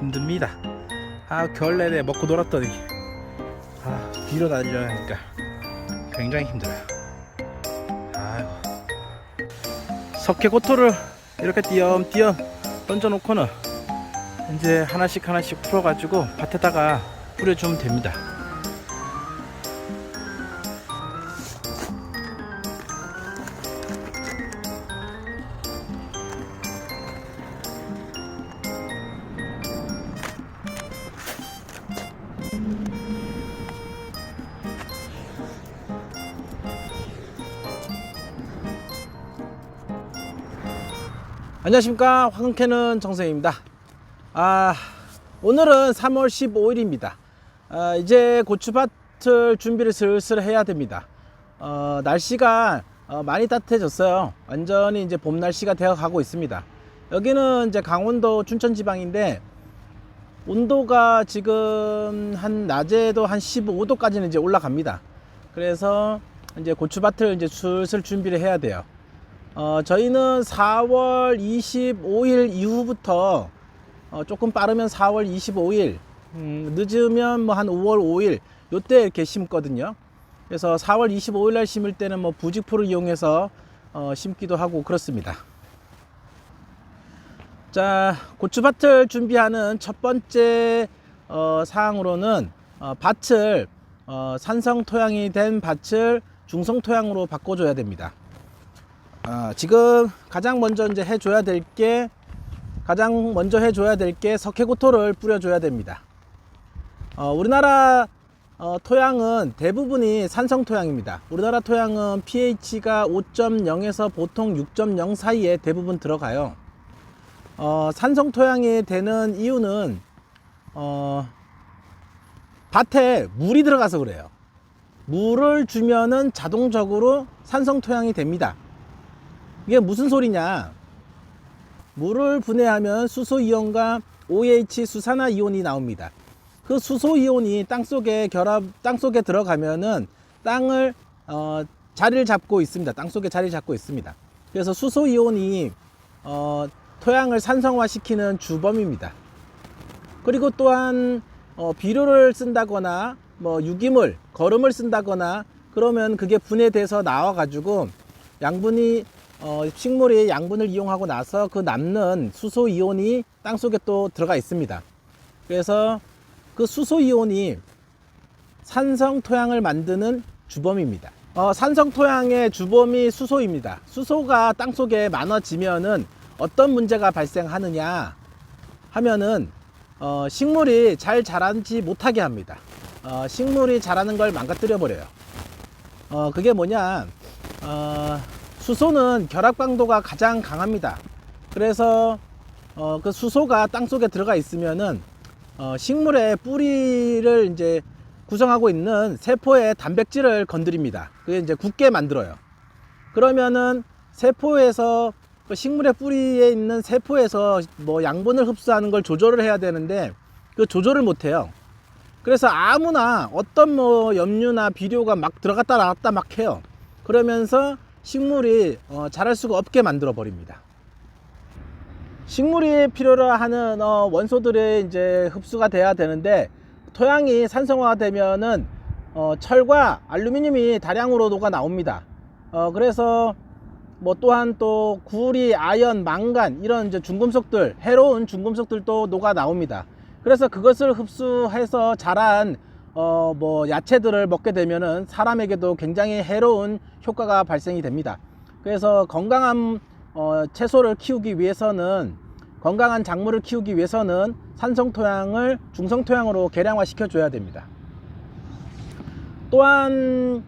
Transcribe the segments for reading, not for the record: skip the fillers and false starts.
힘듭니다. 겨울 내내 먹고 놀았더니 비로 다니려니까 굉장히 힘들어요. 아이고. 석회고토를 이렇게 띄엄띄엄 던져놓고는 이제 하나씩 풀어가지고 밭에다가 뿌려주면 됩니다. 안녕하십니까, 화근캐는 정성입니다. 오늘은 3월 15일입니다 이제 고추밭을 준비를 슬슬 해야 됩니다. 날씨가 많이 따뜻해졌어요. 완전히 이제 봄 날씨가 되어 가고 있습니다. 여기는 이제 강원도 춘천 지방인데 온도가 지금 낮에도 한 15도까지는 이제 올라갑니다. 그래서 이제 고추밭을 이제 슬슬 준비를 해야 돼요. 저희는 4월 25일 이후부터 조금 빠르면 4월 25일, 늦으면 뭐 한 5월 5일 요때 이렇게 심거든요. 그래서 4월 25일 날 심을 때는 뭐 부직포를 이용해서 심기도 하고 그렇습니다. 자, 고추밭을 준비하는 첫 번째 사항으로는 밭을 산성 토양이 된 밭을 중성 토양으로 바꿔줘야 됩니다. 지금 가장 먼저 해줘야 될 게 석회고토를 뿌려줘야 됩니다. 우리나라 토양은 대부분이 산성 토양입니다. 우리나라 토양은 pH가 5.0에서 보통 6.0 사이에 대부분 들어가요. 산성 토양이 되는 이유는 밭에 물이 들어가서 그래요. 물을 주면은 자동적으로 산성 토양이 됩니다. 이게 무슨 소리냐? 물을 분해하면 수소이온과 OH 수산화이온이 나옵니다. 그 수소이온이 땅속에 들어가면은 땅을 자리를 잡고 있습니다. 땅속에 자리를 잡고 있습니다. 그래서 수소이온이 토양을 산성화시키는 주범입니다. 그리고 또한 비료를 쓴다거나 뭐 유기물, 거름을 쓴다거나 그러면 그게 분해돼서 나와 가지고 양분이 식물이 양분을 이용하고 나서 그 남는 수소이온이 땅속에 또 들어가 있습니다. 그래서 그 수소이온이 산성 토양을 만드는 주범입니다. 산성 토양의 주범이 수소입니다. 수소가 땅속에 많아지면은 어떤 문제가 발생하느냐 하면은 식물이 잘 자라지 못하게 합니다. 식물이 자라는 걸 망가뜨려 버려요. 그게 뭐냐, 수소는 결합 강도가 가장 강합니다. 그래서 그 수소가 땅속에 들어가 있으면은 식물의 뿌리를 이제 구성하고 있는 세포의 단백질을 건드립니다. 그게 이제 굳게 만들어요. 그러면은 세포에서 그 식물의 뿌리에 있는 세포에서 뭐 양분을 흡수하는 걸 조절을 해야 되는데 그 조절을 못 해요. 그래서 아무나 어떤 뭐 염류나 비료가 막 들어갔다 나왔다 막 해요. 그러면서 식물이 자랄 수가 없게 만들어 버립니다. 식물이 필요로 하는 원소들이 이제 흡수가 돼야 되는데 토양이 산성화가 되면은 철과 알루미늄이 다량으로 녹아 나옵니다. 그래서 뭐 또한 또 구리, 아연, 망간 이런 이제 중금속들, 해로운 중금속들도 녹아 나옵니다. 그래서 그것을 흡수해서 자란 뭐 야채들을 먹게 되면은 사람에게도 굉장히 해로운 효과가 발생이 됩니다. 그래서 건강한 채소를 키우기 위해서는, 건강한 작물을 키우기 위해서는 산성 토양을 중성 토양으로 개량화 시켜 줘야 됩니다. 또한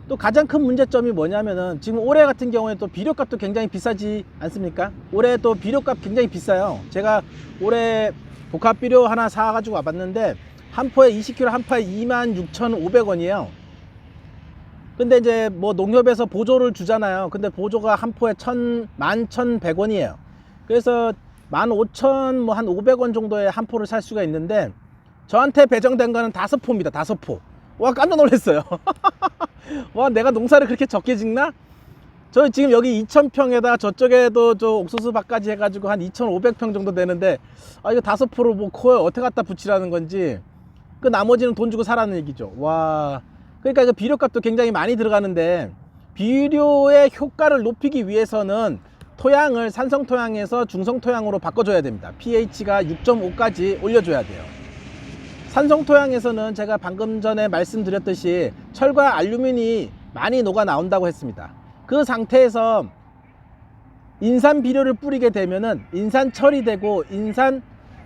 또 가장 큰 문제점이 뭐냐면은 지금 올해 같은 경우에 또 비료값도 굉장히 비싸지 않습니까? 올해 또 비료값 굉장히 비싸요. 제가 올해 복합 비료 하나 사 가지고 와봤는데 한 포에 20kg 한 포에 26,500원이에요. 근데 이제 뭐 농협에서 보조를 주잖아요. 근데 보조가 한 포에 11,100원이에요. 그래서 15,000 뭐 한 500원 정도에 한 포를 살 수가 있는데 저한테 배정된 거는 5포입니다. 5포. 와, 깜짝 놀랐어요. 와, 내가 농사를 그렇게 적게 짓나? 저 지금 여기 2,000평에다 저쪽에도 저 옥수수 밭까지 해가지고 한 2,500평 정도 되는데, 아, 이거 5% 뭐 코에 어떻게 갖다 붙이라는 건지, 그 나머지는 돈 주고 사라는 얘기죠. 와. 그러니까 그 비료값도 굉장히 많이 들어가는데, 비료의 효과를 높이기 위해서는 토양을 산성 토양에서 중성 토양으로 바꿔줘야 됩니다. pH가 6.5까지 올려줘야 돼요. 산성 토양에서는 제가 방금 전에 말씀드렸듯이 철과 알루미늄이 많이 녹아 나온다고 했습니다. 그 상태에서 인산 비료를 뿌리게 되면은 인산철이 되고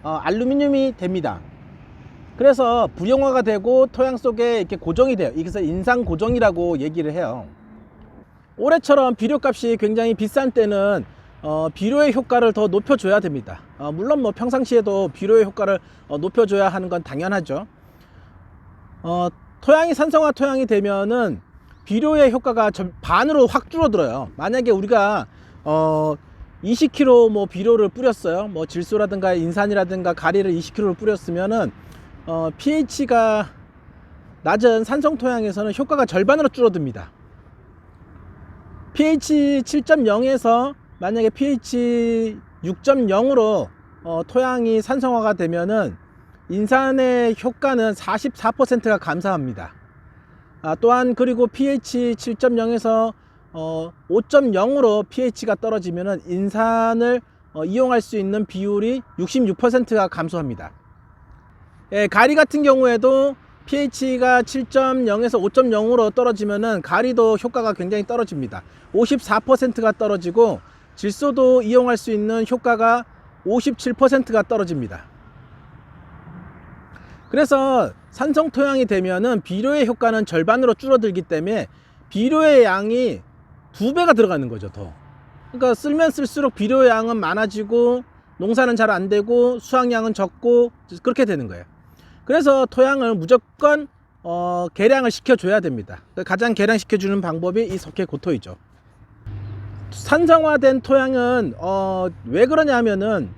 알루미늄이 됩니다. 그래서 불용화가 되고 토양 속에 이렇게 고정이 돼요. 그래서 인산 고정이라고 얘기를 해요. 올해처럼 비료값이 굉장히 비싼 때는 비료의 효과를 더 높여줘야 됩니다. 물론 뭐 평상시에도 비료의 효과를 높여줘야 하는 건 당연하죠. 토양이 산성화 토양이 되면은 비료의 효과가 반으로 확 줄어들어요. 만약에 우리가 20kg 뭐 비료를 뿌렸어요. 뭐 질소라든가 인산이라든가 가리를 20kg를 뿌렸으면은 pH가 낮은 산성 토양에서는 효과가 절반으로 줄어듭니다. pH 7.0에서 만약에 pH 6.0으로 토양이 산성화가 되면은 인산의 효과는 44%가 감소합니다. 또한 그리고 pH 7.0에서 5.0으로 pH가 떨어지면은 인산을 이용할 수 있는 비율이 66%가 감소합니다. 예, 가리 같은 경우에도 pH가 7.0에서 5.0으로 떨어지면은 가리도 효과가 굉장히 떨어집니다. 54%가 떨어지고 질소도 이용할 수 있는 효과가 57%가 떨어집니다. 그래서 산성 토양이 되면은 비료의 효과는 절반으로 줄어들기 때문에 비료의 양이 2배가 들어가는 거죠, 더. 그러니까 쓸면 쓸수록 비료의 양은 많아지고 농사는 잘 안 되고 수확량은 적고 그렇게 되는 거예요. 그래서 토양을 무조건 개량을 시켜줘야 됩니다. 가장 개량시켜주는 방법이 이 석회 고토이죠. 산성화된 토양은 왜 그러냐 하면은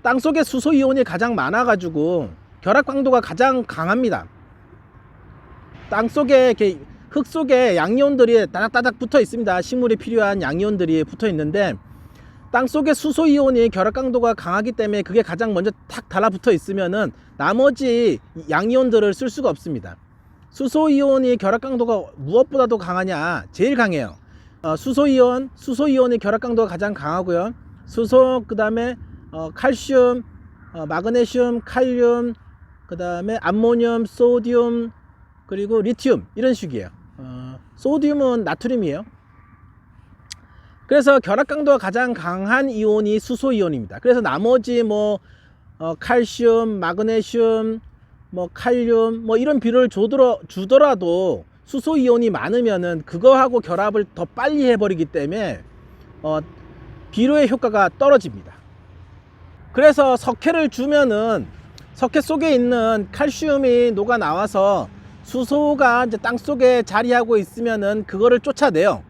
땅속에 수소이온이 가장 많아 가지고 결합 강도가 가장 강합니다. 땅속에 이렇게 흙 속에 양이온들이 따닥따닥 붙어 있습니다. 식물이 필요한 양이온들이 붙어 있는데 땅속에 수소이온이 결합 강도가 강하기 때문에 그게 가장 먼저 탁 달라붙어 있으면은 나머지 양이온들을 쓸 수가 없습니다. 수소이온이 결합 강도가 무엇보다도 강하냐? 제일 강해요. 수소이온이 결합 강도가 가장 강하고요. 수소, 그 다음에 칼슘, 마그네슘, 칼륨, 그 다음에 암모늄, 소디움, 그리고 리튬, 이런 식이에요. 소디움은 나트륨이에요. 그래서 결합 강도가 가장 강한 이온이 수소이온입니다. 그래서 나머지 뭐 칼슘, 마그네슘, 뭐 칼륨, 뭐 이런 비료를 주더라도 수소이온이 많으면은 그거하고 결합을 더 빨리 해버리기 때문에 비료의 효과가 떨어집니다. 그래서 석회를 주면은 석회 속에 있는 칼슘이 녹아 나와서 수소가 이제 땅 속에 자리하고 있으면은 그거를 쫓아내요.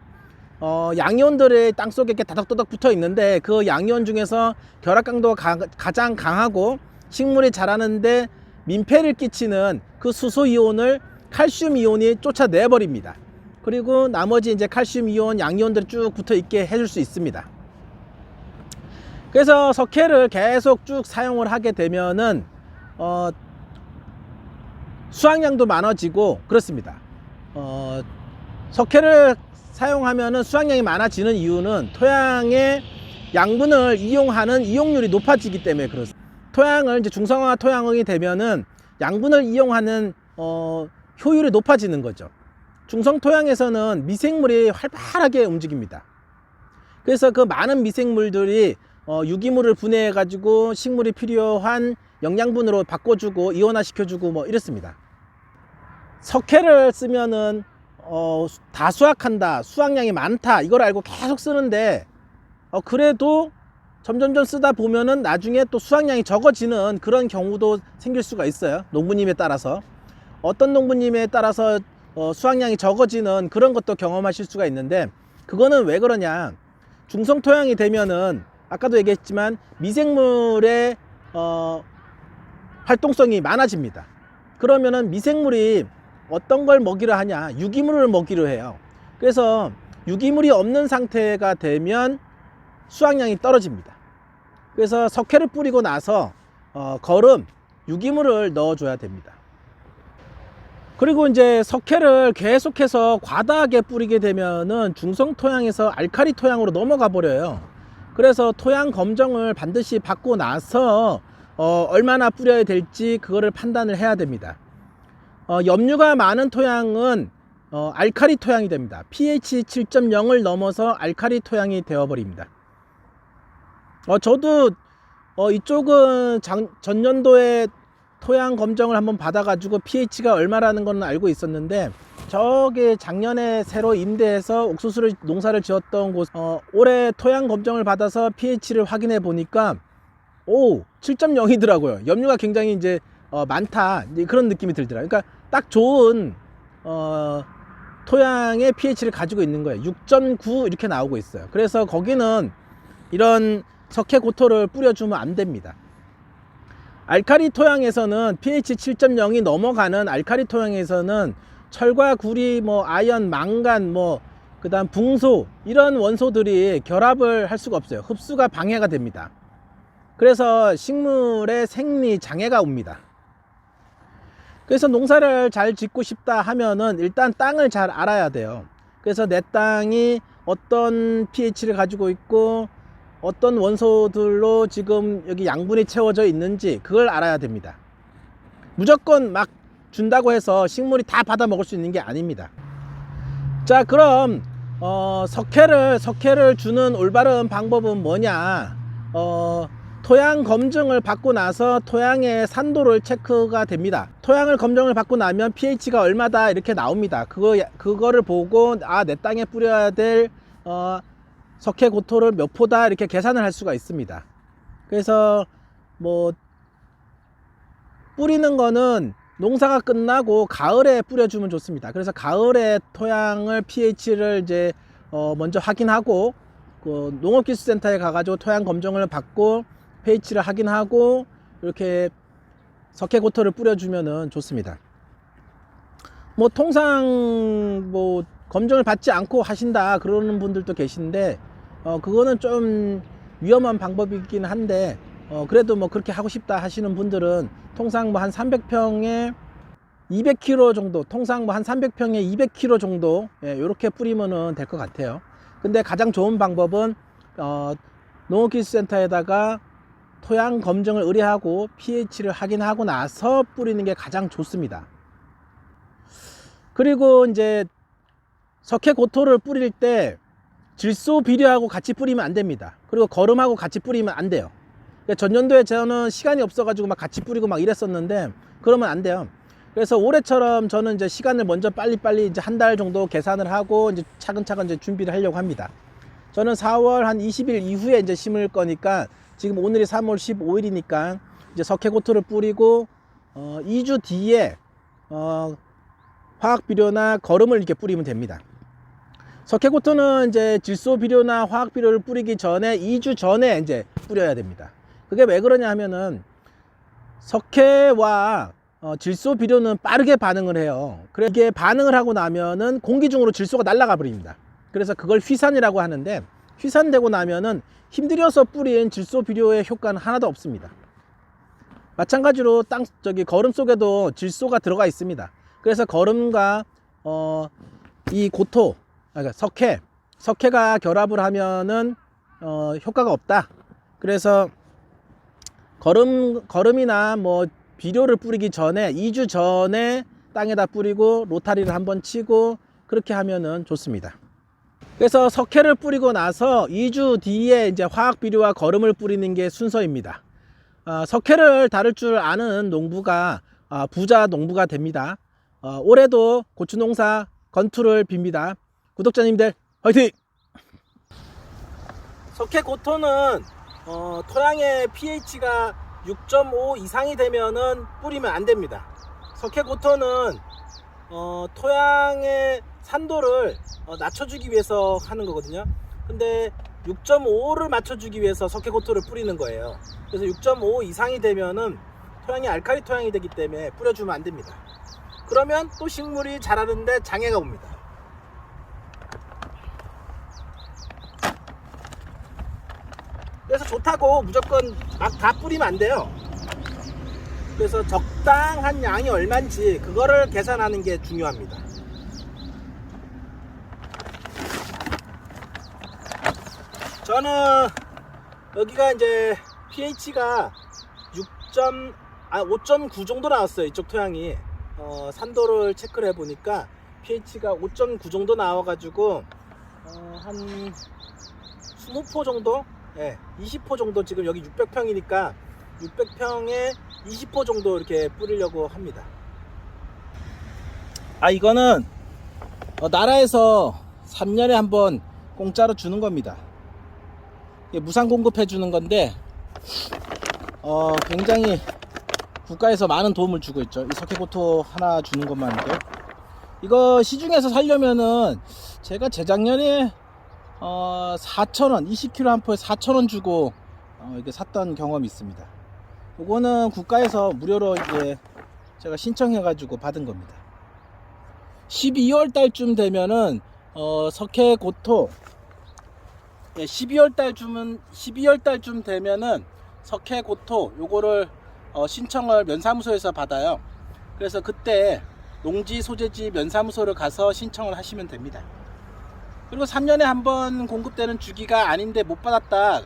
양이온들이 땅 속에 이렇게 다닥다닥 붙어 있는데 그 양이온 중에서 결합 강도가 가장 강하고 식물이 자라는데 민폐를 끼치는 그 수소이온을 칼슘 이온이 쫓아내 버립니다. 그리고 나머지 이제 칼슘 이온, 양이온들이 쭉 붙어 있게 해줄 수 있습니다. 그래서 석회를 계속 쭉 사용을 하게 되면은 수확량도 많아지고 그렇습니다. 석회를 사용하면은 수확량이 많아지는 이유는 토양의 양분을 이용하는 이용률이 높아지기 때문에 그렇습니다. 토양을 이제 중성화 토양이 되면은 양분을 이용하는 효율이 높아지는 거죠. 중성 토양에서는 미생물이 활발하게 움직입니다. 그래서 그 많은 미생물들이 유기물을 분해해 가지고 식물이 필요한 영양분으로 바꿔주고 이온화 시켜주고 뭐 이렇습니다. 석회를 쓰면은 다 수확한다, 수확량이 많다, 이걸 알고 계속 쓰는데 그래도 점점점 쓰다 보면은 나중에 또 수확량이 적어지는 그런 경우도 생길 수가 있어요. 농부님에 따라서. 어떤 농부님에 따라서 수확량이 적어지는 그런 것도 경험하실 수가 있는데, 그거는 왜 그러냐? 중성 토양이 되면은 아까도 얘기했지만 미생물의 활동성이 많아집니다. 그러면은 미생물이 어떤 걸 먹이려 하냐? 유기물을 먹이려 해요. 그래서 유기물이 없는 상태가 되면 수확량이 떨어집니다. 그래서 석회를 뿌리고 나서 거름, 유기물을 넣어줘야 됩니다. 그리고 이제 석회를 계속해서 과다하게 뿌리게 되면은 중성 토양에서 알칼리 토양으로 넘어가 버려요. 그래서 토양 검정을 반드시 받고 나서 얼마나 뿌려야 될지 그거를 판단을 해야 됩니다. 염류가 많은 토양은 알칼리 토양이 됩니다. pH 7.0을 넘어서 알칼리 토양이 되어버립니다. 저도 이쪽은 전년도에 토양 검정을 한번 받아가지고 pH가 얼마라는 건 알고 있었는데, 저게 작년에 새로 임대해서 옥수수를 농사를 지었던 곳 올해 토양 검정을 받아서 pH를 확인해 보니까 7.0이더라고요. 염류가 굉장히 이제 많다, 이제 그런 느낌이 들더라고요. 그러니까 딱 좋은 토양의 pH를 가지고 있는 거예요. 6.9 이렇게 나오고 있어요. 그래서 거기는 이런 석회 고토를 뿌려주면 안 됩니다. 알칼리 토양에서는 pH 7.0이 넘어가는 알칼리 토양에서는 철과 구리, 아연, 망간, 그다음 붕소, 이런 원소들이 결합을 할 수가 없어요. 흡수가 방해가 됩니다. 그래서 식물의 생리 장애가 옵니다. 그래서 농사를 잘 짓고 싶다 하면은 일단 땅을 잘 알아야 돼요. 그래서 내 땅이 어떤 pH를 가지고 있고 어떤 원소들로 지금 여기 양분이 채워져 있는지 그걸 알아야 됩니다. 무조건 막 준다고 해서 식물이 다 받아 먹을 수 있는 게 아닙니다. 자, 그럼 석회를 주는 올바른 방법은 뭐냐? 토양 검증을 받고 나서 토양의 산도를 체크가 됩니다. 토양을 검증을 받고 나면 pH가 얼마다 이렇게 나옵니다. 그거를 보고 내 땅에 뿌려야 될 석회 고토를 몇 포다 이렇게 계산을 할 수가 있습니다. 그래서 뿌리는 거는 농사가 끝나고 가을에 뿌려주면 좋습니다. 그래서 가을에 토양을 pH를 이제 먼저 확인하고 농업기술센터에 가가지고 토양 검정을 받고 pH를 확인하고 이렇게 석회 고토를 뿌려주면은 좋습니다. 통상 검정을 받지 않고 하신다 그러는 분들도 계신데 그거는 좀 위험한 방법이긴 한데 그래도 그렇게 하고 싶다 하시는 분들은 통상 한 300평에 200kg 정도, 통상 한 300평에 200kg 정도 이렇게 뿌리면은 될 것 같아요. 근데 가장 좋은 방법은 농업기술센터에다가 토양 검정을 의뢰하고 pH를 확인하고 나서 뿌리는 게 가장 좋습니다. 그리고 이제 석회 고토를 뿌릴 때 질소 비료하고 같이 뿌리면 안 됩니다. 그리고 거름하고 같이 뿌리면 안 돼요. 전년도에 저는 시간이 없어가지고 같이 뿌리고 이랬었는데 그러면 안 돼요. 그래서 올해처럼 저는 이제 시간을 먼저 빨리빨리 이제 한 달 정도 계산을 하고 이제 차근차근 이제 준비를 하려고 합니다. 저는 4월 한 20일 이후에 이제 심을 거니까 지금 오늘이 3월 15일이니까 이제 석회 고토를 뿌리고 2주 뒤에 화학 비료나 거름을 이렇게 뿌리면 됩니다. 석회 고토는 이제 질소 비료나 화학 비료를 뿌리기 전에 2주 전에 이제 뿌려야 됩니다. 그게 왜 그러냐 하면은 석회와 질소 비료는 빠르게 반응을 해요. 그래서 이게 반응을 하고 나면은 공기 중으로 질소가 날아가 버립니다. 그래서 그걸 휘산이라고 하는데, 휘산되고 나면은 힘들여서 뿌린 질소 비료의 효과는 하나도 없습니다. 마찬가지로 거름 속에도 질소가 들어가 있습니다. 그래서 거름과 이 고토, 그러니까 석회가 결합을 하면은 효과가 없다. 그래서 거름이나 비료를 뿌리기 전에 2주 전에 땅에다 뿌리고 로타리를 한번 치고 그렇게 하면은 좋습니다. 그래서 석회를 뿌리고 나서 2주 뒤에 이제 화학 비료와 거름을 뿌리는 게 순서입니다. 석회를 다룰 줄 아는 농부가 부자 농부가 됩니다. 올해도 고추 농사 건투를 빕니다. 구독자님들 화이팅! 석회 고토는 토양의 pH가 6.5 이상이 되면은 뿌리면 안 됩니다. 석회 고토는 토양의 산도를 낮춰주기 위해서 하는 거거든요. 근데 6.5를 맞춰주기 위해서 석회 고토를 뿌리는 거예요. 그래서 6.5 이상이 되면은 토양이 알칼리 토양이 되기 때문에 뿌려주면 안 됩니다. 그러면 또 식물이 자라는데 장애가 옵니다. 그래서 좋다고 무조건 막 다 뿌리면 안 돼요. 그래서 적당한 양이 얼마인지 그거를 계산하는 게 중요합니다. 저는 여기가 이제 pH가 5.9 정도 나왔어요. 이쪽 토양이 산도를 체크를 해보니까 pH가 5.9 정도 나와가지고 한 20포 정도? 네, 20포 정도. 지금 여기 600평이니까 600평에 20포 정도 이렇게 뿌리려고 합니다. 이거는 나라에서 3년에 한번 공짜로 주는 겁니다. 무상 공급해 주는 건데 굉장히 국가에서 많은 도움을 주고 있죠. 이 석회고토 하나 주는 것만으로. 이거 시중에서 살려면은 제가 재작년에 4,000원, 20kg 한 포에 4,000원 주고 이게 샀던 경험이 있습니다. 이거는 국가에서 무료로 이제 제가 신청해 가지고 받은 겁니다. 12월 달쯤 되면은 석회고토 12월 달쯤 되면은 석회고토 요거를 신청을 면사무소에서 받아요. 그래서 그때 농지 소재지 면사무소를 가서 신청을 하시면 됩니다. 그리고 3년에 한 번 공급되는 주기가 아닌데 못 받았다.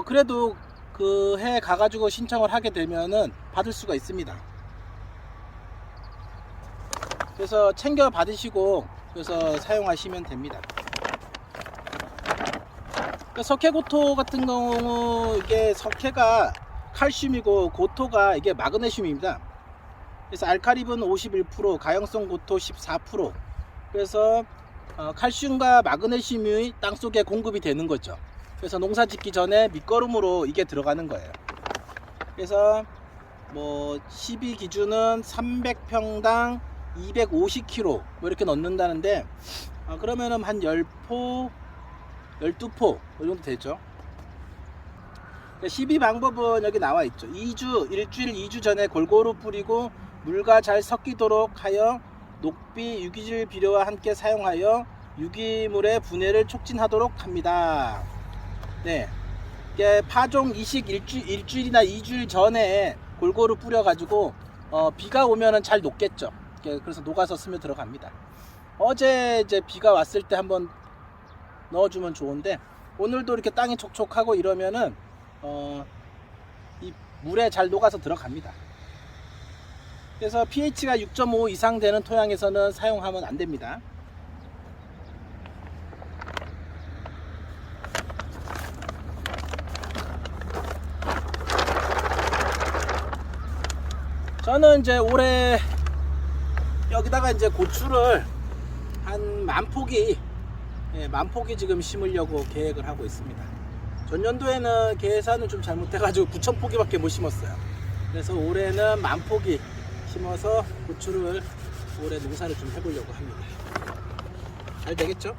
그래도 그 해 가가지고 신청을 하게 되면은 받을 수가 있습니다. 그래서 챙겨 받으시고 그래서 사용하시면 됩니다. 석회고토 같은 경우 이게 석회가 칼슘이고 고토가 이게 마그네슘입니다. 그래서 알칼립은 51%, 가용성 고토 14%. 그래서 칼슘과 마그네슘이 땅속에 공급이 되는 거죠. 그래서 농사 짓기 전에 밑거름으로 이게 들어가는 거예요. 그래서 뭐 12 기준은 300평당 250kg 뭐 이렇게 넣는다는데 그러면은 한 10포 12포 이 정도 되죠. 12 방법은 여기 나와 있죠. 일주일 2주 전에 골고루 뿌리고 물과 잘 섞이도록 하여 녹비 유기질 비료와 함께 사용하여 유기물의 분해를 촉진하도록 합니다. 네, 이게 파종 이식 일주일이나 2주일 전에 골고루 뿌려가지고 비가 오면은 잘 녹겠죠. 그래서 녹아서 스며 들어갑니다. 어제 이제 비가 왔을 때 한번 넣어주면 좋은데 오늘도 이렇게 땅이 촉촉하고 이러면은 이 물에 잘 녹아서 들어갑니다. 그래서 pH가 6.5 이상 되는 토양에서는 사용하면 안 됩니다. 저는 이제 올해 여기다가 이제 고추를 한 10,000포기 지금 심으려고 계획을 하고 있습니다. 전년도에는 계산을 좀 잘못해가지고 9,000포기밖에 못 심었어요. 그래서 올해는 10,000포기 심어서 고추를 올해 농사를 좀 해보려고 합니다. 잘 되겠죠?